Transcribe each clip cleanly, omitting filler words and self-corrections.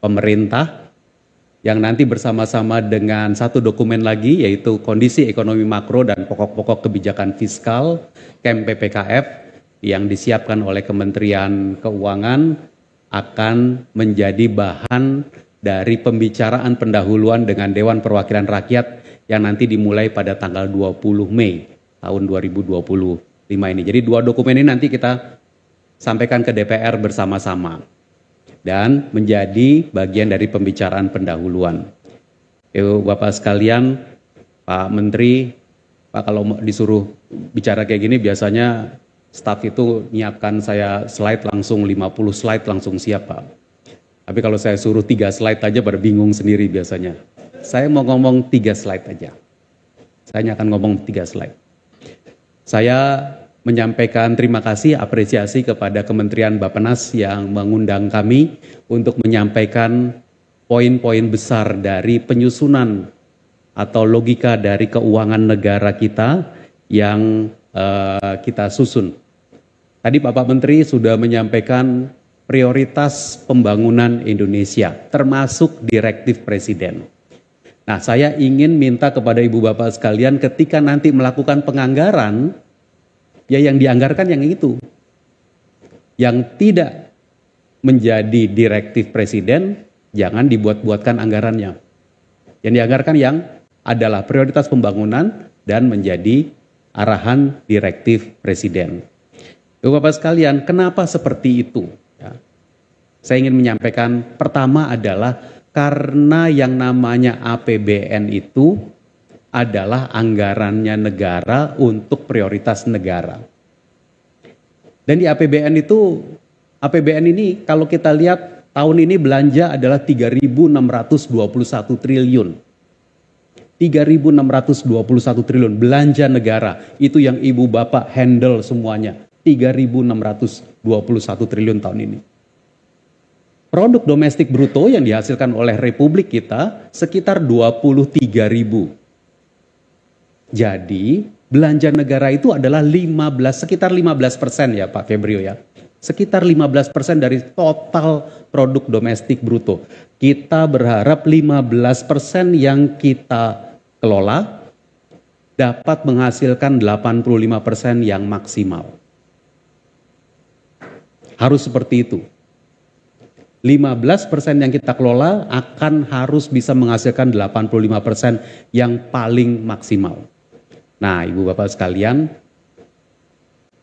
pemerintah yang nanti bersama-sama dengan satu dokumen lagi yaitu kondisi ekonomi makro dan pokok-pokok kebijakan fiskal KEM PPKF yang disiapkan oleh Kementerian Keuangan akan menjadi bahan dari pembicaraan pendahuluan dengan Dewan Perwakilan Rakyat yang nanti dimulai pada tanggal 20 Mei tahun 2025 ini. Jadi dua dokumen ini nanti kita sampaikan ke DPR bersama-sama dan menjadi bagian dari pembicaraan pendahuluan. Bapak sekalian, Pak Menteri, Pak kalau disuruh bicara kayak gini biasanya staf itu nyiapkan saya slide langsung 50 slide langsung siap Pak. Tapi kalau saya suruh 3 slide aja pada bingung sendiri biasanya. Saya mau ngomong 3 slide aja. Saya akan ngomong 3 slide. Saya menyampaikan terima kasih, apresiasi kepada Kementerian Bappenas yang mengundang kami untuk menyampaikan poin-poin besar dari penyusunan atau logika dari keuangan negara kita yang kita susun. Tadi Bapak Menteri sudah menyampaikan prioritas pembangunan Indonesia, termasuk direktif Presiden. Nah, saya ingin minta kepada Ibu Bapak sekalian ketika nanti melakukan penganggaran, ya yang dianggarkan yang itu. Yang tidak menjadi direktif Presiden, jangan dibuat-buatkan anggarannya. Yang dianggarkan yang adalah prioritas pembangunan dan menjadi arahan direktif Presiden. Ibu Bapak sekalian, kenapa seperti itu? Ya. Saya ingin menyampaikan, pertama adalah karena yang namanya APBN itu adalah anggarannya negara untuk prioritas negara. Dan di APBN itu, APBN ini kalau kita lihat tahun ini belanja adalah 3.621 triliun. 3.621 triliun belanja negara, itu yang Ibu Bapak handle semuanya. 3.621 triliun tahun ini. Produk domestik bruto yang dihasilkan oleh Republik kita sekitar 23.000. Jadi belanja negara itu adalah sekitar 15% ya Pak Febrio ya. Sekitar 15% dari total produk domestik bruto. Kita berharap 15% yang kita kelola dapat menghasilkan 85% yang maksimal. Harus seperti itu. 15% yang kita kelola akan harus bisa menghasilkan 85% yang paling maksimal. Nah, Ibu Bapak sekalian,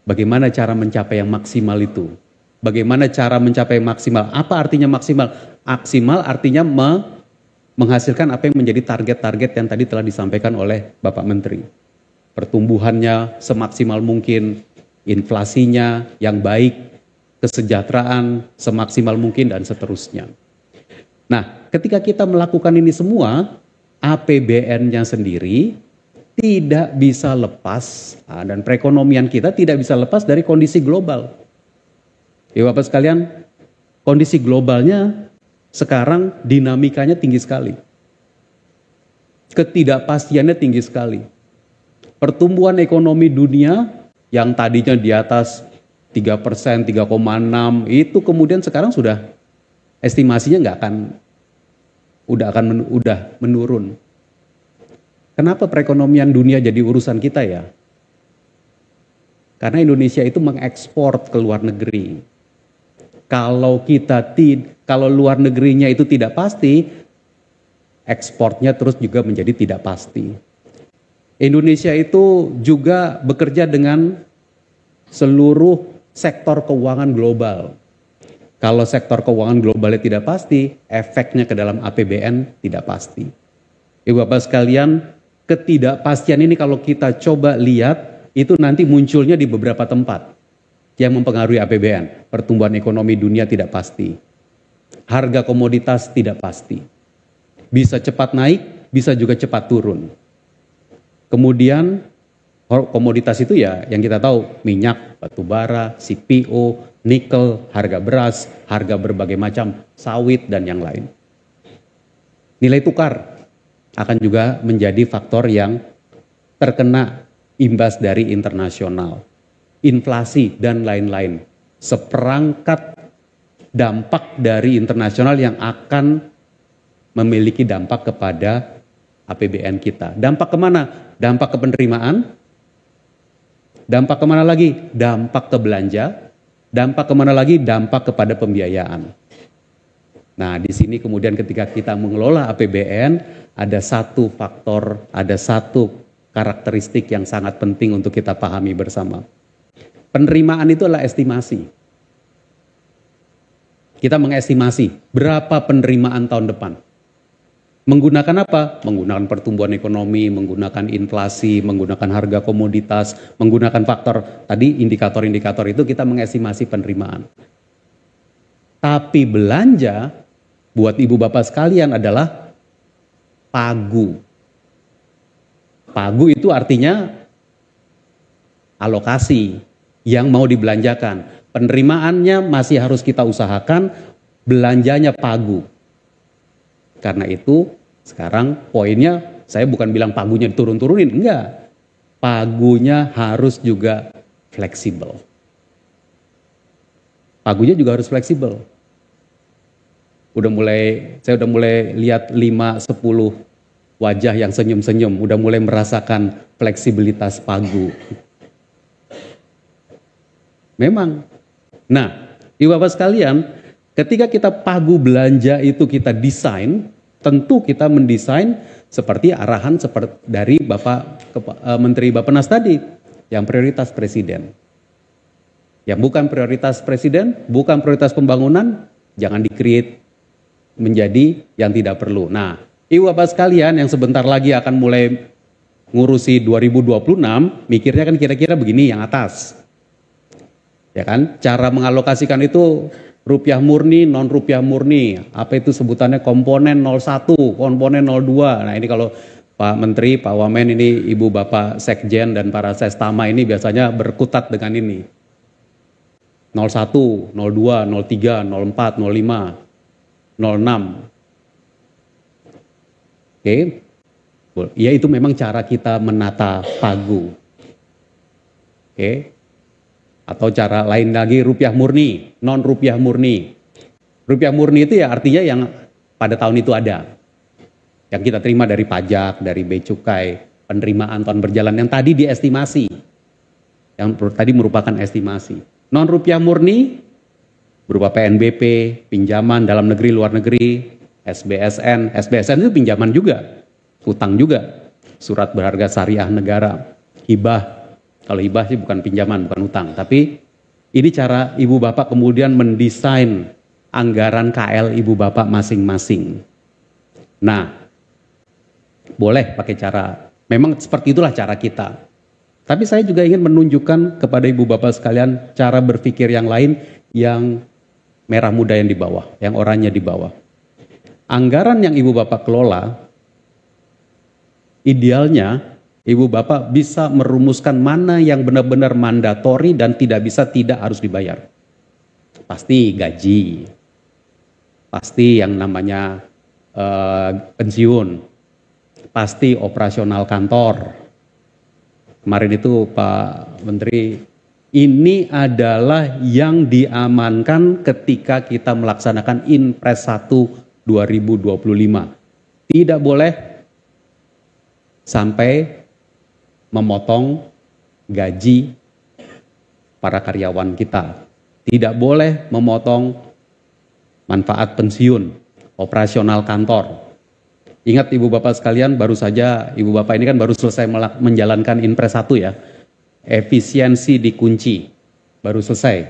bagaimana cara mencapai yang maksimal itu? Bagaimana cara mencapai maksimal? Apa artinya maksimal? Maksimal artinya menghasilkan apa yang menjadi target-target yang tadi telah disampaikan oleh Bapak Menteri. Pertumbuhannya semaksimal mungkin, inflasinya yang baik, kesejahteraan semaksimal mungkin, dan seterusnya. Nah, ketika kita melakukan ini semua, APBN-nya sendiri tidak bisa lepas, dan perekonomian kita tidak bisa lepas dari kondisi global. Ya Bapak sekalian, kondisi globalnya sekarang dinamikanya tinggi sekali. Ketidakpastiannya tinggi sekali. Pertumbuhan ekonomi dunia yang tadinya di atas 3%, 3,6, itu kemudian sekarang sudah estimasinya udah menurun. Kenapa perekonomian dunia jadi urusan kita ya? Karena Indonesia itu mengekspor ke luar negeri. Kalau luar negerinya itu tidak pasti, ekspornya terus juga menjadi tidak pasti. Indonesia itu juga bekerja dengan seluruh sektor keuangan global. Kalau sektor keuangan globalnya tidak pasti, efeknya ke dalam APBN tidak pasti. Ibu Bapak sekalian, ketidakpastian ini kalau kita coba lihat, itu nanti munculnya di beberapa tempat yang mempengaruhi APBN. Pertumbuhan ekonomi dunia tidak pasti. Harga komoditas tidak pasti. Bisa cepat naik, bisa juga cepat turun. Kemudian komoditas itu ya yang kita tahu, minyak, batu bara, CPO, nikel, harga beras, harga berbagai macam, sawit, dan yang lain. Nilai tukar akan juga menjadi faktor yang terkena imbas dari internasional. Inflasi dan lain-lain. Seperangkat dampak dari internasional yang akan memiliki dampak kepada APBN kita. Dampak kemana? Dampak ke penerimaan. Dampak kemana lagi? Dampak ke belanja. Dampak kemana lagi? Dampak kepada pembiayaan. Nah, di sini kemudian ketika kita mengelola APBN, ada satu faktor, ada satu karakteristik yang sangat penting untuk kita pahami bersama. Penerimaan itu adalah estimasi. Kita mengestimasi berapa penerimaan tahun depan. Menggunakan apa? Menggunakan pertumbuhan ekonomi, menggunakan inflasi, menggunakan harga komoditas, menggunakan faktor tadi indikator-indikator itu kita mengestimasi penerimaan. Tapi belanja buat ibu bapak sekalian adalah pagu. Pagu itu artinya alokasi yang mau dibelanjakan. Penerimaannya masih harus kita usahakan, belanjanya pagu. Karena itu sekarang poinnya saya bukan bilang pagunya diturun-turunin, enggak. Pagunya harus juga fleksibel. Pagunya juga harus fleksibel. Saya udah mulai lihat 5-10 wajah yang senyum-senyum, udah mulai merasakan fleksibilitas pagu. Memang. Nah, ibu bapak sekalian, ketika kita pagu belanja itu kita desain, tentu kita mendesain seperti arahan dari Menteri Bappenas tadi, yang prioritas presiden. Yang bukan prioritas presiden, bukan prioritas pembangunan, jangan di-create menjadi yang tidak perlu. Nah, ibu bapak sekalian yang sebentar lagi akan mulai ngurusi 2026, mikirnya kan kira-kira begini yang atas. Ya kan? Cara mengalokasikan itu rupiah murni, non rupiah murni. Apa itu sebutannya komponen 01, komponen 02. Nah, ini kalau Pak Menteri, Pak Wamen ini ibu bapak sekjen dan para sestama ini biasanya berkutat dengan ini. 01, 02, 03, 04, 05. 06. Oke. Ya itu memang cara kita menata pagu. Oke. Atau cara lain lagi rupiah murni, non rupiah murni. Rupiah murni itu ya artinya yang pada tahun itu ada. Yang kita terima dari pajak, dari bea cukai, penerimaan tahun berjalan yang tadi diestimasi. Yang tadi merupakan estimasi. Non rupiah murni berupa PNBP, pinjaman dalam negeri, luar negeri, SBSN. SBSN itu pinjaman juga, utang juga, surat berharga syariah negara, hibah. Kalau hibah sih bukan pinjaman, bukan utang. Tapi ini cara ibu bapak kemudian mendesain anggaran KL ibu bapak masing-masing. Nah, boleh pakai cara, memang seperti itulah cara kita. Tapi saya juga ingin menunjukkan kepada ibu bapak sekalian cara berpikir yang lain yang merah muda yang di bawah, yang oranye di bawah. Anggaran yang ibu bapak kelola, idealnya ibu bapak bisa merumuskan mana yang benar-benar mandatori dan tidak bisa tidak harus dibayar. Pasti gaji, pasti yang namanya pensiun, pasti operasional kantor. Kemarin itu Pak Menteri, ini adalah yang diamankan ketika kita melaksanakan Inpres 1 2025. Tidak boleh sampai memotong gaji para karyawan kita. Tidak boleh memotong manfaat pensiun, operasional kantor. Ingat ibu bapak sekalian, baru saja ibu bapak ini kan baru selesai menjalankan Inpres 1 ya. Efisiensi dikunci, baru selesai.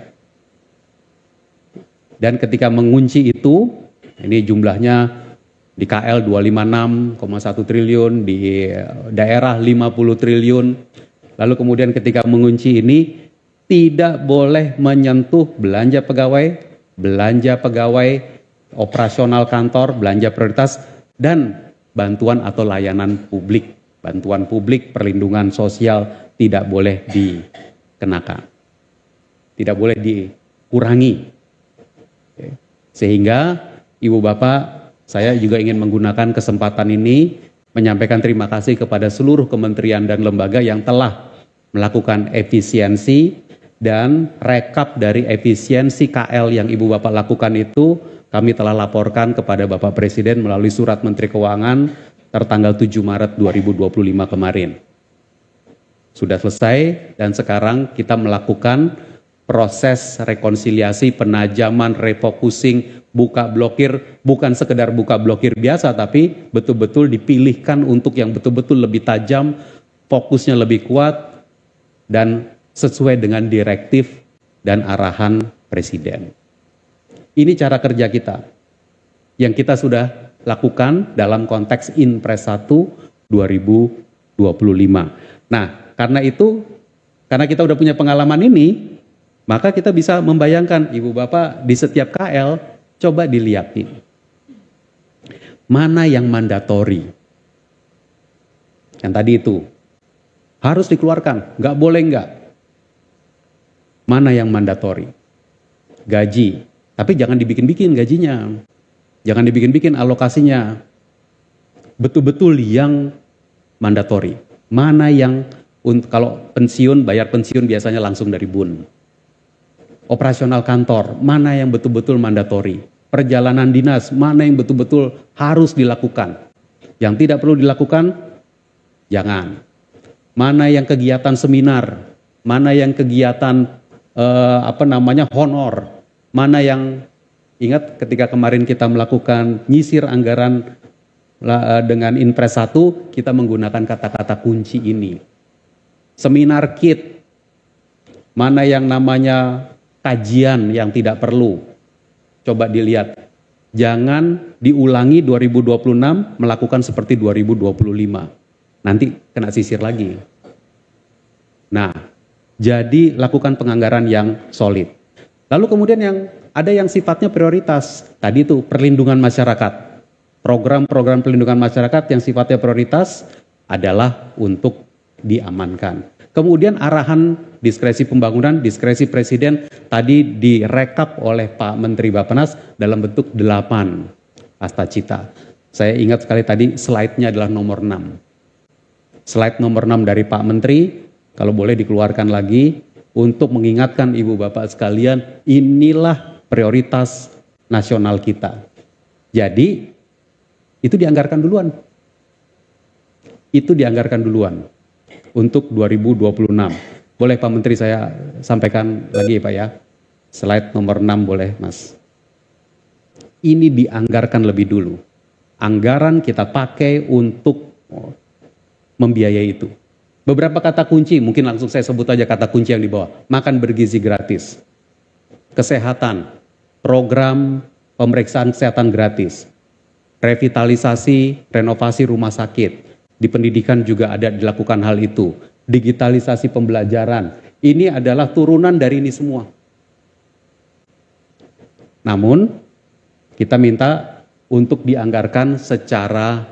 Dan ketika mengunci itu, ini jumlahnya di KL 256,1 triliun, di daerah 50 triliun. Lalu kemudian ketika mengunci ini, tidak boleh menyentuh belanja pegawai, operasional kantor, belanja prioritas, dan bantuan atau layanan publik. Bantuan publik, perlindungan sosial, tidak boleh dikenakan, tidak boleh dikurangi. Sehingga ibu bapak, saya juga ingin menggunakan kesempatan ini menyampaikan terima kasih kepada seluruh kementerian dan lembaga yang telah melakukan efisiensi dan rekap dari efisiensi KL yang Ibu Bapak lakukan itu kami telah laporkan kepada Bapak Presiden melalui surat Menteri Keuangan tertanggal 7 Maret 2025 kemarin. Sudah selesai dan sekarang kita melakukan proses rekonsiliasi, penajaman, refocusing, buka blokir, bukan sekedar buka blokir biasa, tapi betul-betul dipilihkan untuk yang betul-betul lebih tajam, fokusnya lebih kuat, dan sesuai dengan direktif dan arahan Presiden. Ini cara kerja kita, yang kita sudah lakukan dalam konteks Inpres 1 2025. Nah, karena itu, karena kita udah punya pengalaman ini, maka kita bisa membayangkan, Ibu Bapak di setiap KL, coba dilihatin. Mana yang mandatori? Yang tadi itu, harus dikeluarkan, nggak boleh nggak. Mana yang mandatori? Gaji, tapi jangan dibikin-bikin gajinya. Jangan dibikin-bikin alokasinya. Betul-betul yang mandatori. Mana yang, kalau pensiun, bayar pensiun biasanya langsung dari BUN. Operasional kantor, mana yang betul-betul mandatori. Perjalanan dinas, mana yang betul-betul harus dilakukan. Yang tidak perlu dilakukan, jangan. Mana yang kegiatan seminar, mana yang kegiatan honor, mana yang, ingat ketika kemarin kita melakukan nyisir anggaran dengan Inpres 1, kita menggunakan kata-kata kunci ini. Seminar kit, mana yang namanya kajian yang tidak perlu, coba dilihat. Jangan diulangi 2026 melakukan seperti 2025. Nanti kena sisir lagi. Nah, jadi lakukan penganggaran yang solid. Lalu kemudian ada yang sifatnya prioritas. Tadi itu perlindungan masyarakat. Program-program perlindungan masyarakat yang sifatnya prioritas adalah untuk diamankan. Kemudian arahan diskresi pembangunan, diskresi Presiden tadi direkap oleh Pak Menteri Bappenas dalam bentuk 8 astacita. Saya ingat sekali tadi slide-nya adalah nomor 6. Slide nomor 6 dari Pak Menteri, kalau boleh dikeluarkan lagi, untuk mengingatkan Ibu Bapak sekalian, inilah prioritas nasional kita. Jadi, itu dianggarkan duluan. Itu dianggarkan duluan untuk 2026. Boleh Pak Menteri saya sampaikan lagi Pak ya. Slide nomor 6 boleh Mas. Ini dianggarkan lebih dulu. Anggaran kita pakai untuk membiayai itu. Beberapa kata kunci, mungkin langsung saya sebut aja kata kunci yang di bawah. Makan bergizi gratis. Kesehatan, program pemeriksaan kesehatan gratis. Revitalisasi, renovasi rumah sakit. Di pendidikan juga ada dilakukan hal itu. Digitalisasi pembelajaran. Ini adalah turunan dari ini semua. Namun, kita minta untuk dianggarkan secara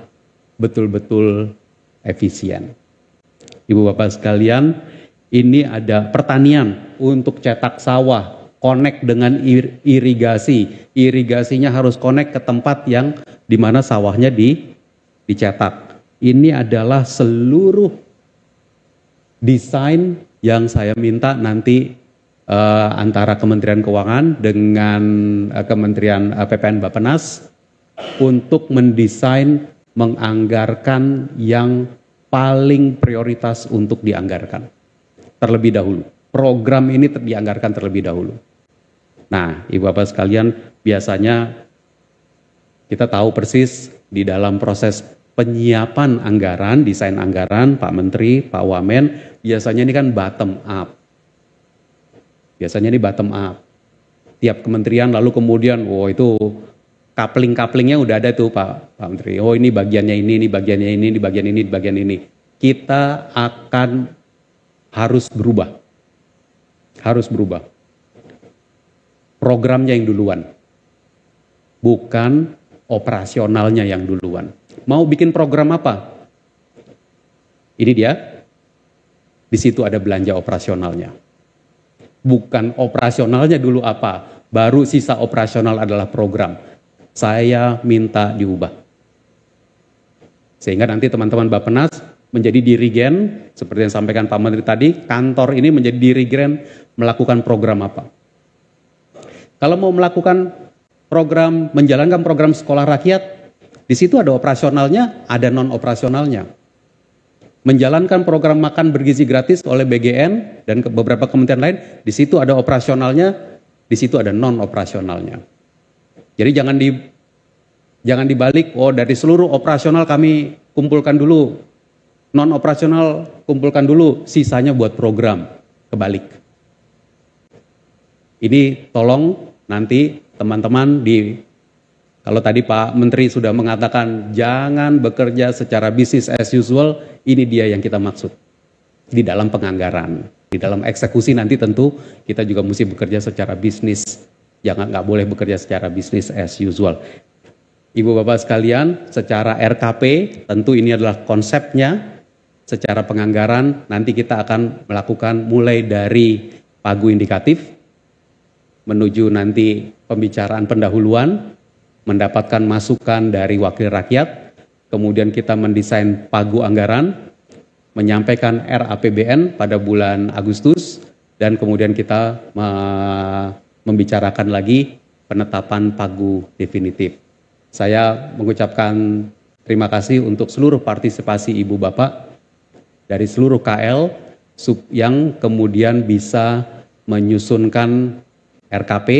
betul-betul efisien. Ibu Bapak sekalian, ini ada pertanian untuk cetak sawah, connect dengan irigasi. Irigasinya harus connect ke tempat yang di mana sawahnya dicetak. Ini adalah seluruh desain yang saya minta nanti antara Kementerian Keuangan dengan Kementerian PPN Bappenas untuk mendesain, menganggarkan yang paling prioritas untuk dianggarkan terlebih dahulu. Program ini dianggarkan terlebih dahulu. Nah, Ibu Bapak sekalian, biasanya kita tahu persis di dalam proses penyiapan anggaran, desain anggaran, Pak Menteri, Pak Wamen, biasanya ini kan bottom up. Biasanya ini bottom up. Tiap kementerian lalu kemudian, itu coupling-couplingnya udah ada tuh Pak Menteri. Oh ini bagiannya ini bagiannya ini bagian ini, bagian ini. Kita akan harus berubah. Harus berubah. Programnya yang duluan. Bukan operasionalnya yang duluan. Mau bikin program apa? Ini dia. Di situ ada belanja operasionalnya. Bukan operasionalnya dulu apa, baru sisa operasional adalah program. Saya minta diubah. Sehingga nanti teman-teman Bappenas menjadi dirigen, seperti yang disampaikan Pak Menteri tadi, kantor ini menjadi dirigen melakukan program apa. Kalau mau melakukan program, menjalankan program sekolah rakyat, di situ ada operasionalnya, ada non-operasionalnya. Menjalankan program makan bergizi gratis oleh BGN dan beberapa kementerian lain, di situ ada operasionalnya, di situ ada non-operasionalnya. Jadi jangan dibalik, oh dari seluruh operasional kami kumpulkan dulu, non-operasional kumpulkan dulu, sisanya buat program, kebalik. Ini tolong nanti teman-teman kalau tadi Pak Menteri sudah mengatakan jangan bekerja secara business as usual, ini dia yang kita maksud. Di dalam penganggaran, di dalam eksekusi nanti tentu kita juga mesti bekerja secara bisnis. Nggak boleh bekerja secara business as usual. Ibu Bapak sekalian, secara RKP tentu ini adalah konsepnya. Secara penganggaran nanti kita akan melakukan mulai dari pagu indikatif, menuju nanti pembicaraan pendahuluan, mendapatkan masukan dari wakil rakyat, kemudian kita mendesain pagu anggaran, menyampaikan RAPBN pada bulan Agustus, dan kemudian kita membicarakan lagi penetapan pagu definitif. Saya mengucapkan terima kasih untuk seluruh partisipasi Ibu Bapak dari seluruh KL yang kemudian bisa menyusunkan RKP,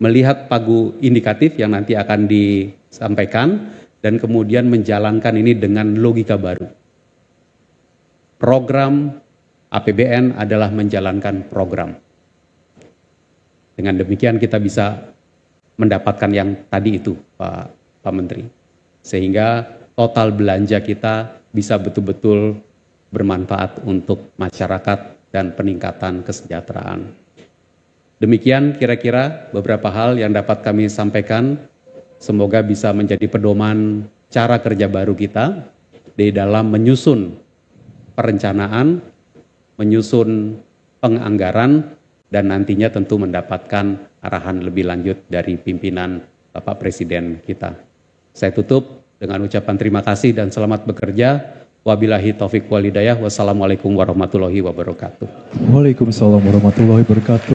melihat pagu indikatif yang nanti akan disampaikan, dan kemudian menjalankan ini dengan logika baru. Program APBN adalah menjalankan program. Dengan demikian kita bisa mendapatkan yang tadi itu, Pak Menteri. Sehingga total belanja kita bisa betul-betul bermanfaat untuk masyarakat dan peningkatan kesejahteraan. Demikian kira-kira beberapa hal yang dapat kami sampaikan. Semoga bisa menjadi pedoman cara kerja baru kita di dalam menyusun perencanaan, menyusun penganggaran, dan nantinya tentu mendapatkan arahan lebih lanjut dari pimpinan Bapak Presiden kita. Saya tutup dengan ucapan terima kasih dan selamat bekerja. Wabillahi taufiq walhidayah. Wassalamualaikum warahmatullahi wabarakatuh. Waalaikumsalam warahmatullahi wabarakatuh.